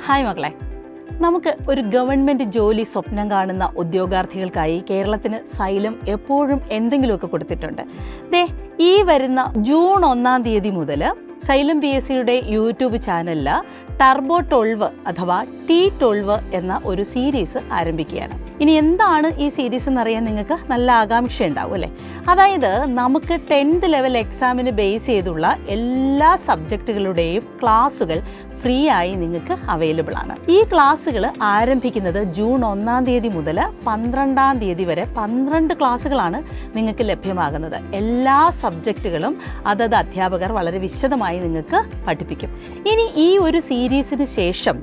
Hi മക്കളെ, നമുക്ക് ഒരു ഗവൺമെൻറ് ജോലി സ്വപ്നം കാണുന്ന ഉദ്യോഗാർത്ഥികൾക്കായി കേരളത്തിന് സൈലം എപ്പോഴും എന്തെങ്കിലുമൊക്കെ കൊടുത്തിട്ടുണ്ട്. ഈ വരുന്ന ജൂൺ 1 തീയതി മുതൽ സൈലം PSCയുടെ യൂട്യൂബ് ചാനലിൽ ടർബോ 12 അഥവാ T12 എന്ന ഒരു സീരീസ് ആരംഭിക്കുകയാണ്. ഇനി എന്താണ് ഈ സീരീസ് എന്നറിയാൻ നിങ്ങൾക്ക് നല്ല ആകാംക്ഷ ഉണ്ടാവും അല്ലേ? അതായത് നമുക്ക് 10th ലെവൽ എക്സാമിന് ബേസ് ചെയ്തുള്ള എല്ലാ സബ്ജക്റ്റുകളുടെയും ക്ലാസ്സുകൾ ഫ്രീ ആയി നിങ്ങൾക്ക് അവൈലബിൾ ആണ്. ഈ ക്ലാസ്സുകൾ ആരംഭിക്കുന്നത് ജൂൺ 1 തീയതി മുതൽ 12 തീയതി വരെ 12 ക്ലാസ്സുകളാണ് നിങ്ങൾക്ക് ലഭ്യമാകുന്നത്. എല്ലാ സബ്ജക്റ്റുകളും അതത് അധ്യാപകർ വളരെ വിശദമായി നിങ്ങൾക്ക് പഠിപ്പിക്കും. ഇനി ഈ ഒരു സീരീസിന് ശേഷം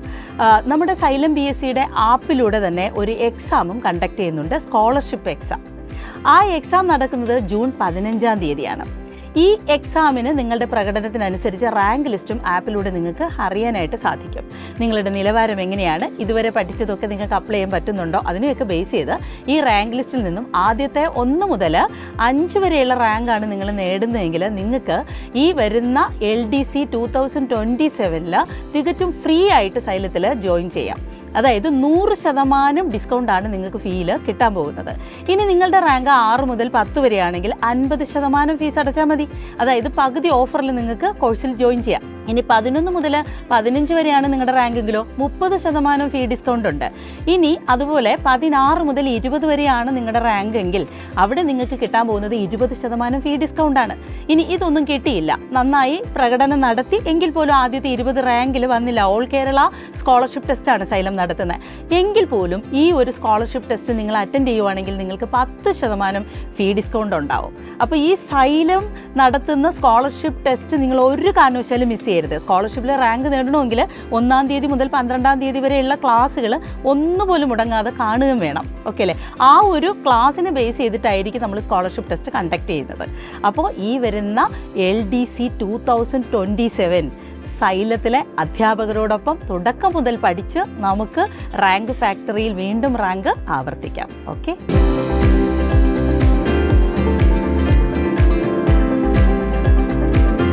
നമ്മുടെ സൈലം PSCയുടെ ആപ്പിലൂടെ തന്നെ ഒരു എക്സാമും കണ്ടക്ട് ചെയ്യുന്നുണ്ട്, സ്കോളർഷിപ്പ് എക്സാം. ആ എക്സാം നടക്കുന്നത് ജൂൺ 15 തീയതിയാണ്. ഈ എക്സാമിന് നിങ്ങളുടെ പ്രകടനത്തിനനുസരിച്ച് റാങ്ക് ലിസ്റ്റും ആപ്പിലൂടെ നിങ്ങൾക്ക് അറിയാനായിട്ട് സാധിക്കും. നിങ്ങളുടെ നിലവാരം എങ്ങനെയാണ്, ഇതുവരെ പഠിച്ചതൊക്കെ നിങ്ങൾക്ക് അപ്ലൈ ചെയ്യാൻ പറ്റുന്നുണ്ടോ, അതിനെയൊക്കെ ബേസ് ചെയ്ത് ഈ റാങ്ക് ലിസ്റ്റിൽ നിന്നും ആദ്യത്തെ 1 മുതൽ 5 വരെയുള്ള റാങ്കാണ് നിങ്ങൾ നേടുന്നതെങ്കിൽ നിങ്ങൾക്ക് ഈ വരുന്ന LDC 2027 തികച്ചും ഫ്രീ ആയിട്ട് സൈലത്തിൽ ജോയിൻ ചെയ്യാം. അതായത് 100% ഡിസ്കൗണ്ടാണ് നിങ്ങൾക്ക് ഫീല് കിട്ടാൻ പോകുന്നത്. ഇനി നിങ്ങളുടെ റാങ്ക് 6 മുതൽ 10 വരെയാണെങ്കിൽ 50% ഫീസ് അടച്ചാൽ മതി. അതായത് പകുതി ഓഫറിൽ നിങ്ങൾക്ക് കോഴ്സിൽ ജോയിൻ ചെയ്യാം. ഇനി 11 മുതൽ 15 വരെയാണ് നിങ്ങളുടെ റാങ്കെങ്കിലോ 30% ഫീ ഡിസ്കൗണ്ട് ഉണ്ട്. ഇനി അതുപോലെ 16 മുതൽ 20 വരെയാണ് നിങ്ങളുടെ റാങ്ക് എങ്കിൽ അവിടെ നിങ്ങൾക്ക് കിട്ടാൻ പോകുന്നത് 20% ഫീ ഡിസ്കൗണ്ടാണ്. ഇനി ഇതൊന്നും കിട്ടിയില്ല, നന്നായി പ്രകടനം നടത്തി എങ്കിൽ പോലും ആദ്യത്തെ 20 റാങ്കിൽ വന്നില്ല, ഓൾ കേരള സ്കോളർഷിപ്പ് ടെസ്റ്റാണ് സൈലം നടത്തുന്നത് എങ്കിൽ പോലും ഈ ഒരു സ്കോളർഷിപ്പ് ടെസ്റ്റ് നിങ്ങൾ അറ്റൻഡ് ചെയ്യുവാണെങ്കിൽ നിങ്ങൾക്ക് 10% ഫീ ഡിസ്കൗണ്ട് ഉണ്ടാവും. അപ്പോൾ ഈ സൈലം നടത്തുന്ന സ്കോളർഷിപ്പ് ടെസ്റ്റ് നിങ്ങൾ ഒരു കാരണവശാലും മിസ് ചെയ്യരുത്. സ്കോളർഷിപ്പിൽ റാങ്ക് നേടണമെങ്കിൽ 1 തീയതി മുതൽ 12 തീയതി വരെയുള്ള ക്ലാസ്സുകൾ ഒന്നുപോലും മുടങ്ങാതെ കാണുകയും വേണം. ഓക്കെ അല്ലേ? ആ ഒരു ക്ലാസ്സിനെ ബേസ് ചെയ്തിട്ടായിരിക്കും നമ്മൾ സ്കോളർഷിപ്പ് ടെസ്റ്റ് കണ്ടക്ട് ചെയ്യുന്നത്. അപ്പോൾ ഈ വരുന്ന LDC 2027 സൈലത്തിലെ അധ്യാപകരോടൊപ്പം തുടക്കം മുതൽ പഠിച്ച് നമുക്ക് റാങ്ക് ഫാക്ടറിയിൽ വീണ്ടും റാങ്ക് ആവർത്തിക്കാം. ഓക്കെ.